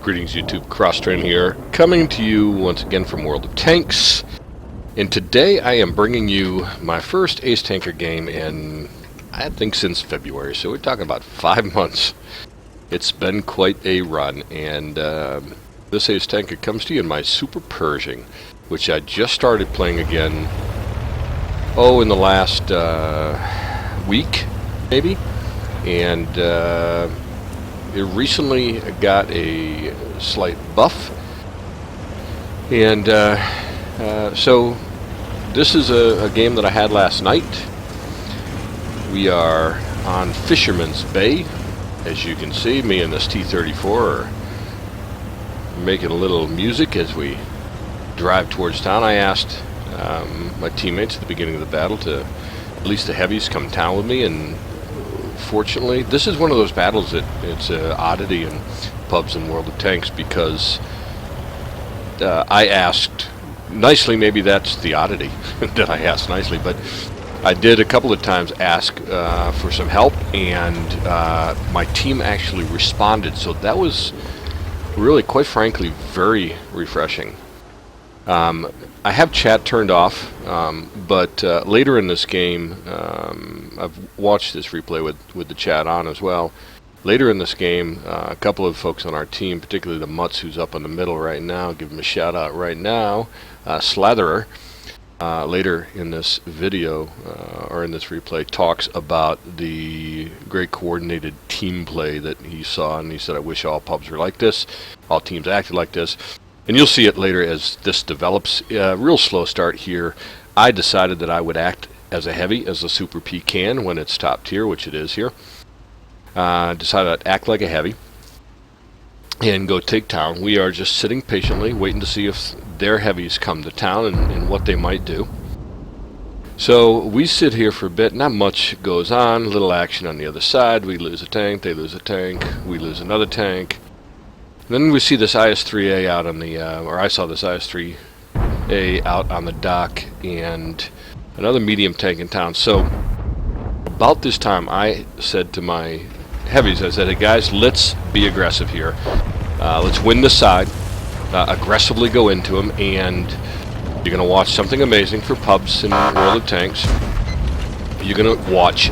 Greetings YouTube, Crosstrain here, coming to you once again from World of Tanks. And today I am bringing you my first Ace Tanker game in, I think, since February. So we're talking about 5 months. It's been quite a run, and this Ace Tanker comes to you in my Super Pershing, which I just started playing again, in the last week, maybe. And it recently got a slight buff, and so this is a game that I had last night. We are on Fisherman's Bay. As you can see, me and this T-34 are making a little music as we drive towards town. I asked my teammates at the beginning of the battle to, at least the heavies, come town with me, and fortunately, this is one of those battles that it's an oddity in pubs and World of Tanks, because I asked nicely. Maybe that's the oddity that I asked nicely, but I did a couple of times ask for some help, and my team actually responded, so that was really, quite frankly, very refreshing. I have chat turned off, but later in this game, I've watched this replay with the chat on as well. Later in this game, a couple of folks on our team, particularly the Mutz, who's up in the middle right now, give him a shout out right now, Slatherer, later in this video, or in this replay, talks about the great coordinated team play that he saw, and he said, I wish all pubs were like this, all teams acted like this. And you'll see it later as this develops. Real slow start here. I decided that I would act as a heavy, as the Super P can when it's top tier, which it is here. Decided I'd act like a heavy and go take town. We are just sitting patiently, waiting to see if their heavies come to town and what they might do. So we sit here for a bit. Not much goes on. Little action on the other side. We lose a tank. They lose a tank. We lose another tank. Then we see this IS-3A out on the, or I saw this IS-3A out on the dock, and another medium tank in town. So about this time, I said to my heavies, I said, hey guys, let's be aggressive here. Let's win this side, aggressively go into them, and you're going to watch something amazing for pubs in World of Tanks. You're going to watch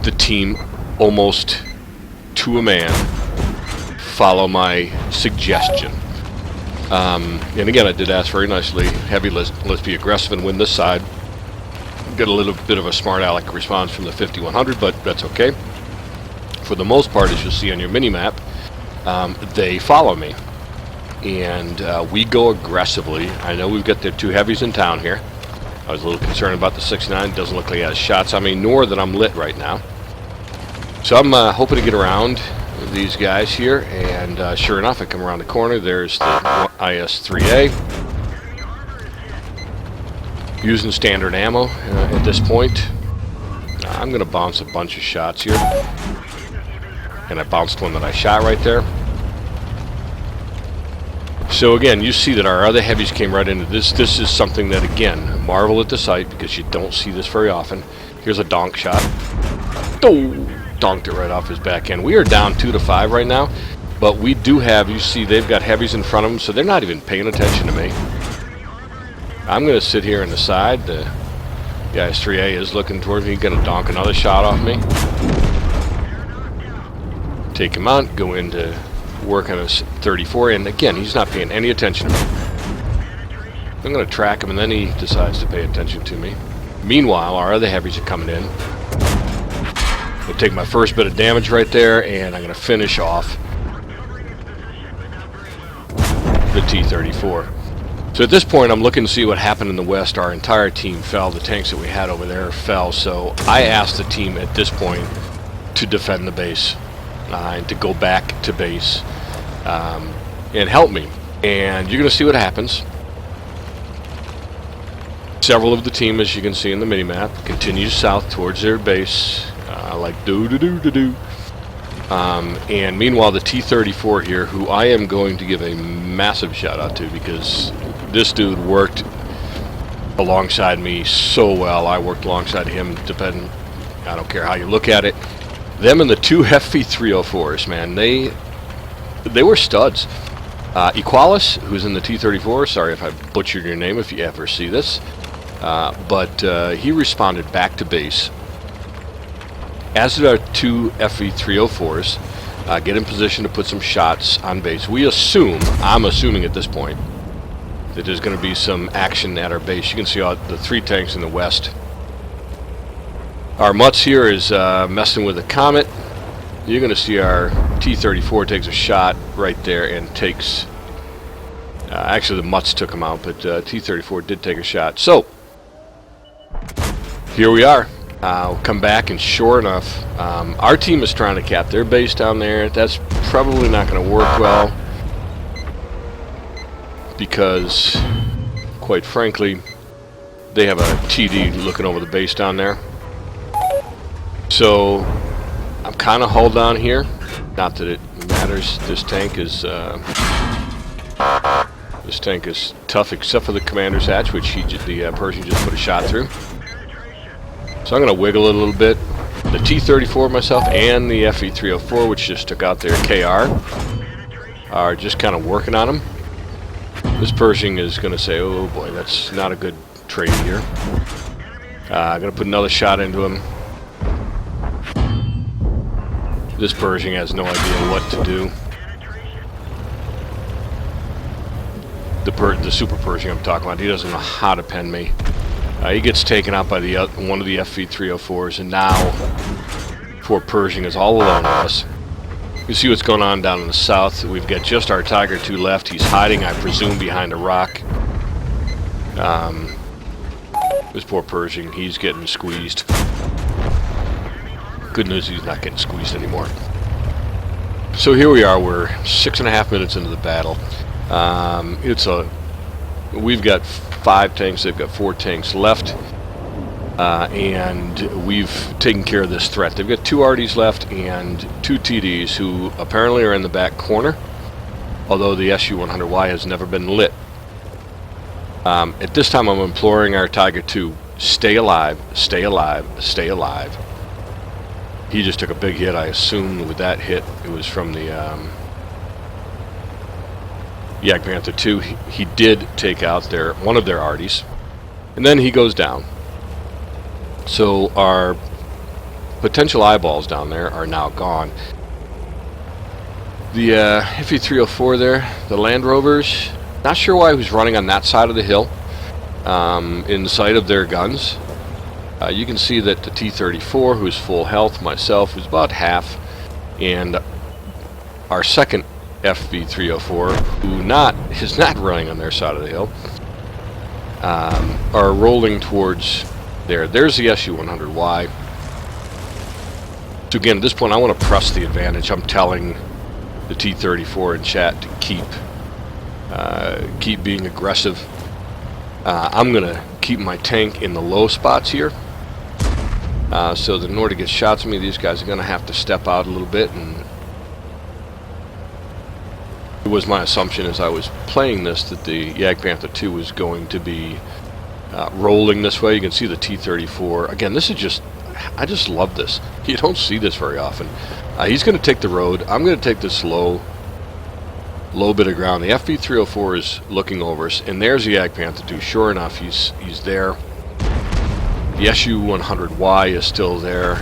the team almost to a man follow my suggestion. And again, I did ask very nicely, heavy, let's be aggressive and win this side. Get a little bit of a smart aleck response from the 5100, but that's okay. For the most part, as you'll see on your mini-map, they follow me. And we go aggressively. I know we've got their two heavies in town here. I was a little concerned about the 69. Doesn't look like he has shots on me, nor that I'm lit right now. So I'm hoping to get around these guys here, and sure enough, I come around the corner. There's the IS-3A. Using standard ammo at this point. I'm going to bounce a bunch of shots here. And I bounced one that I shot right there. So again, you see that our other heavies came right into this. This is something that, again, marvel at the sight, because you don't see this very often. Here's a donk shot. Oh! Donked it right off his back end. We are down 2-5 right now, but we do have, you see, they've got heavies in front of them, so they're not even paying attention to me. I'm going to sit here on the side. The IS-3A is looking towards me. He's going to donk another shot off me. Take him out, go in to work on his 34, and again, he's not paying any attention to me. I'm going to track him, and then he decides to pay attention to me. Meanwhile, our other heavies are coming in. I'm going to take my first bit of damage right there, and I'm going to finish off the T-34. So at this point, I'm looking to see what happened in the west. Our entire team fell. The tanks that we had over there fell. So I asked the team at this point to defend the base, and to go back to base and help me. And you're going to see what happens. Several of the team, as you can see in the mini-map, continue south towards their base. Like do-do-do-do-do. And meanwhile, the T-34 here, who I am going to give a massive shout out to, because this dude worked alongside me so well. I worked alongside him, I don't care how you look at it. Them and the two Hefty 304s, man, they they were studs. Equalis, who's in the T-34, sorry if I butchered your name if you ever see this, but he responded back to base, as did our two FV-304s, get in position to put some shots on base. We assume, I'm assuming at this point, that there's going to be some action at our base. You can see all the 3 tanks in the west. Our Mutz here is messing with a Comet. You're going to see our T-34 takes a shot right there and takes... actually, the Mutz took him out, but T-34 did take a shot. So, here we are. We'll come back, and sure enough, our team is trying to cap their base down there. That's probably not going to work well, because, quite frankly, they have a TD looking over the base down there. So, I'm kind of hull down here. Not that it matters. This tank is tough, except for the commander's hatch, which the Pershing just put a shot through. So I'm going to wiggle it a little bit. The T-34 myself and the FV-304, which just took out their KR, are just kind of working on him. This Pershing is going to say, oh boy, that's not a good trade here. I'm going to put another shot into him. This Pershing has no idea what to do. The Super Pershing I'm talking about, he doesn't know how to pen me. He gets taken out by one of the FV-304s, and now poor Pershing is all alone with us. You see what's going on down in the south. We've got just our Tiger II left. He's hiding, I presume, behind a rock. This poor Pershing, he's getting squeezed. Good news, he's not getting squeezed anymore. So here we are. We're 6.5 minutes into the battle. We've got 5 tanks. They've got 4 tanks left, and we've taken care of this threat. They've got 2 RDs left and 2 TDs, who apparently are in the back corner, although the SU-100Y has never been lit. At this time, I'm imploring our Tiger II, stay alive, stay alive, stay alive. He just took a big hit. I assume with that hit, it was from the Jagdpanther II. He did take out one of their arties, and then he goes down. So our potential eyeballs down there are now gone. The FV-304 there, the Land Rovers, not sure why he was running on that side of the hill, in sight of their guns. You can see that the T-34, who's full health, myself, who's about half, and our second FV-304, who is not running on their side of the hill, are rolling towards there. There's the SU-100Y. So again, at this point, I want to press the advantage. I'm telling the T-34 in chat to keep being aggressive. I'm going to keep my tank in the low spots here. So that in order to get shots at me, these guys are going to have to step out a little bit. And it was my assumption as I was playing this that the Jagdpanther II was going to be rolling this way. You can see the T-34. Again, this is just, I just love this. You don't see this very often. He's going to take the road. I'm going to take this low bit of ground. The FV-304 is looking over us, and there's the Jagdpanther II. Sure enough, he's there. The SU-100Y is still there.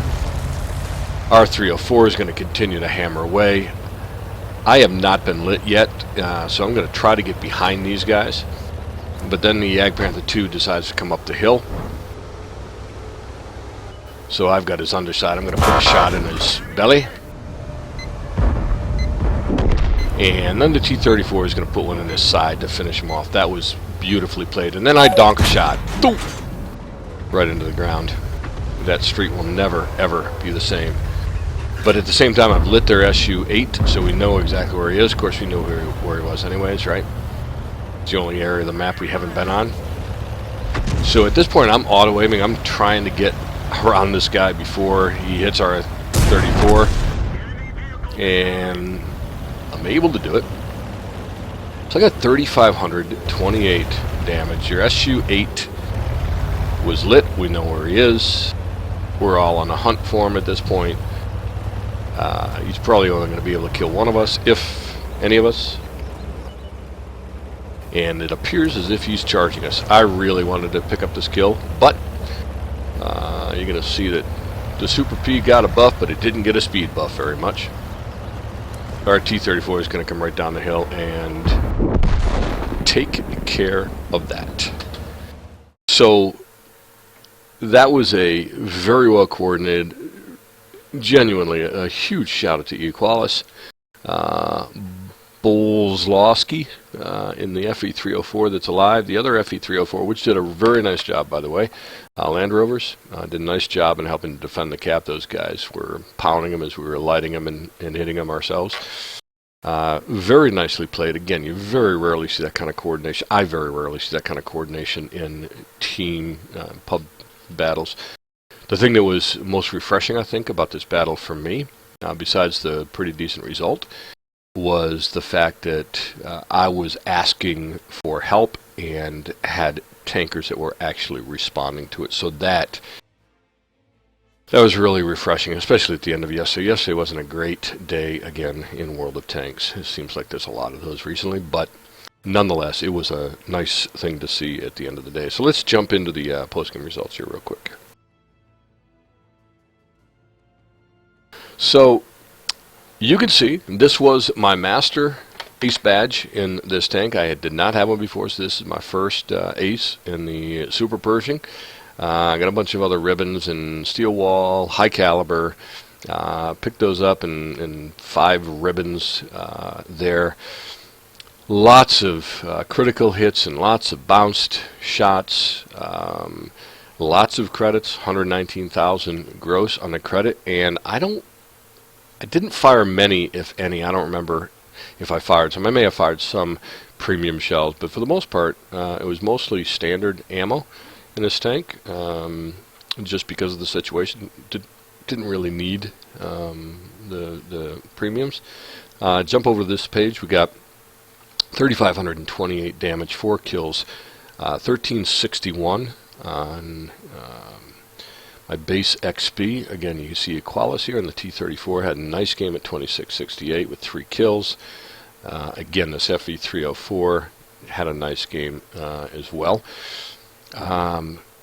Our 304 is going to continue to hammer away. I have not been lit yet, so I'm going to try to get behind these guys. But then the Jagdpanther II decides to come up the hill. So I've got his underside. I'm going to put a shot in his belly. And then the T-34 is going to put one in his side to finish him off. That was beautifully played. And then I donk a shot. Boom! Right into the ground. That street will never, ever be the same. But at the same time, I've lit their SU-8, so we know exactly where he is. Of course, we know where he was anyways, right? It's the only area of the map we haven't been on. So at this point, I'm auto-aiming. I'm trying to get around this guy before he hits our 34. And I'm able to do it. So I got 3,528 damage. Your SU-8 was lit. We know where he is. We're all on a hunt for him at this point. He's probably only going to be able to kill one of us, if any of us. And it appears as if he's charging us. I really wanted to pick up this kill, but you're going to see that the Super P got a buff, but it didn't get a speed buff very much. Our T-34 is going to come right down the hill and take care of that. So that was a very well coordinated, genuinely a huge shout out to Equalis. Bolslawski in the FE304 that's alive. The other FE304, which did a very nice job, by the way. Land Rovers did a nice job in helping to defend the cap. Those guys were pounding them as we were lighting them and hitting them ourselves. Very nicely played. Again, you very rarely see that kind of coordination. I very rarely see that kind of coordination in team pub battles. The thing that was most refreshing, I think, about this battle for me, besides the pretty decent result, was the fact that I was asking for help and had tankers that were actually responding to it. So that was really refreshing, especially at the end of yesterday. Yesterday wasn't a great day, again, in World of Tanks. It seems like there's a lot of those recently, but nonetheless, it was a nice thing to see at the end of the day. So let's jump into the post-game results here real quick. So you can see this was my master ace badge in this tank. I did not have one before, so this is my first ace in the Super Pershing. I got a bunch of other ribbons and steel wall, high caliber. Picked those up in 5 ribbons there. Lots of critical hits and lots of bounced shots. Lots of credits, 119,000 gross on the credit, and I didn't fire many, if any. I don't remember if I fired some. I may have fired some premium shells, but for the most part, it was mostly standard ammo in this tank, just because of the situation. Didn't really need the premiums. Jump over to this page. We got 3,528 damage, 4 kills, 1361 on my base XP. Again, you can see Equalis here, and the T-34 had a nice game at 2668 with 3 kills. Again, this FE304 had a nice game as well.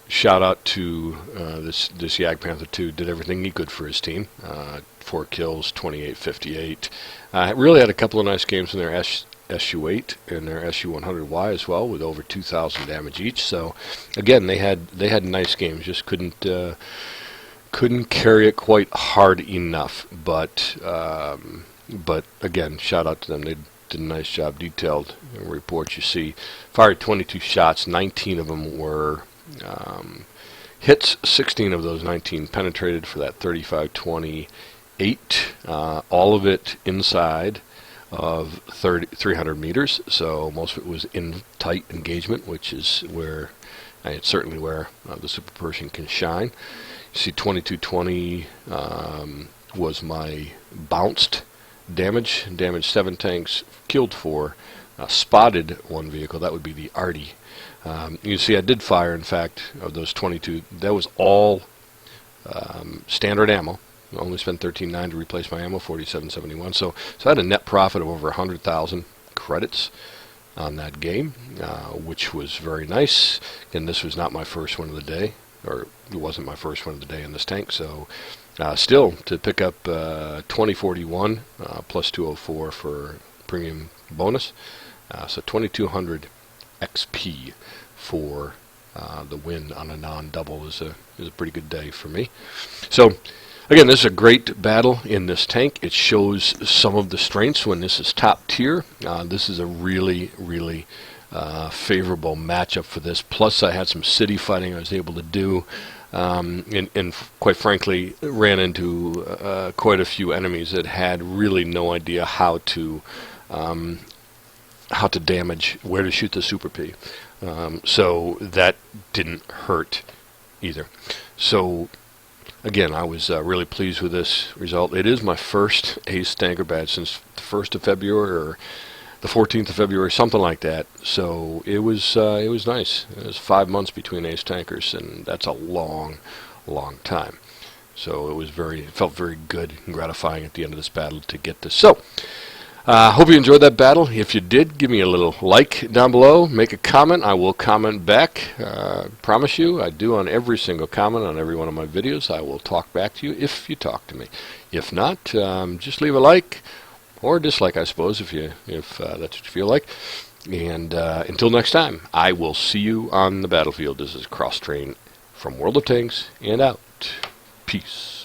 Shout out to this Jagdpanther 2, did everything he could for his team. 4 kills, 2858. Really had a couple of nice games in their SU-8 and their SU-100Y as well, with over 2,000 damage each. So again, they had nice games, just couldn't carry it quite hard enough. But again, shout out to them. They did a nice job. Detailed report. You see, fired 22 shots, 19 of them were hits, 16 of those 19 penetrated for that 3528. All of it inside of 300 meters, so most of it was in tight engagement, which is where, it's certainly where the Super Pershing can shine. You see 2220 was my bounced damage. Damaged 7 tanks, killed 4, spotted 1 vehicle. That would be the Arty. You see I did fire, in fact, of those 22, that was all standard ammo. I only spent $13.9 to replace my ammo, $47.71. So I had a net profit of over 100,000 credits on that game, which was very nice. And this was not my first one of the day, or it wasn't my first one of the day in this tank. So still, to pick up 2041 plus 204 for premium bonus. So 2200 XP for the win on a non-double is a pretty good day for me. So again, this is a great battle in this tank. It shows some of the strengths when this is top tier. This is a really, really favorable matchup for this. Plus, I had some city fighting I was able to do, and quite frankly, ran into quite a few enemies that had really no idea how to damage, where to shoot the Super P. So that didn't hurt either. So again, I was really pleased with this result. It is my first ace tanker badge since the 1st of February or the 14th of February, something like that. So it was nice. It was 5 months between ace tankers, and that's a long, long time. So it felt very good and gratifying at the end of this battle to get this. So Hope you enjoyed that battle. If you did, give me a little like down below. Make a comment. I will comment back. Promise you, I do on every single comment on every one of my videos. I will talk back to you if you talk to me. If not, just leave a like or dislike, I suppose, if that's what you feel like. And until next time, I will see you on the battlefield. This is Cross Train from World of Tanks and out. Peace.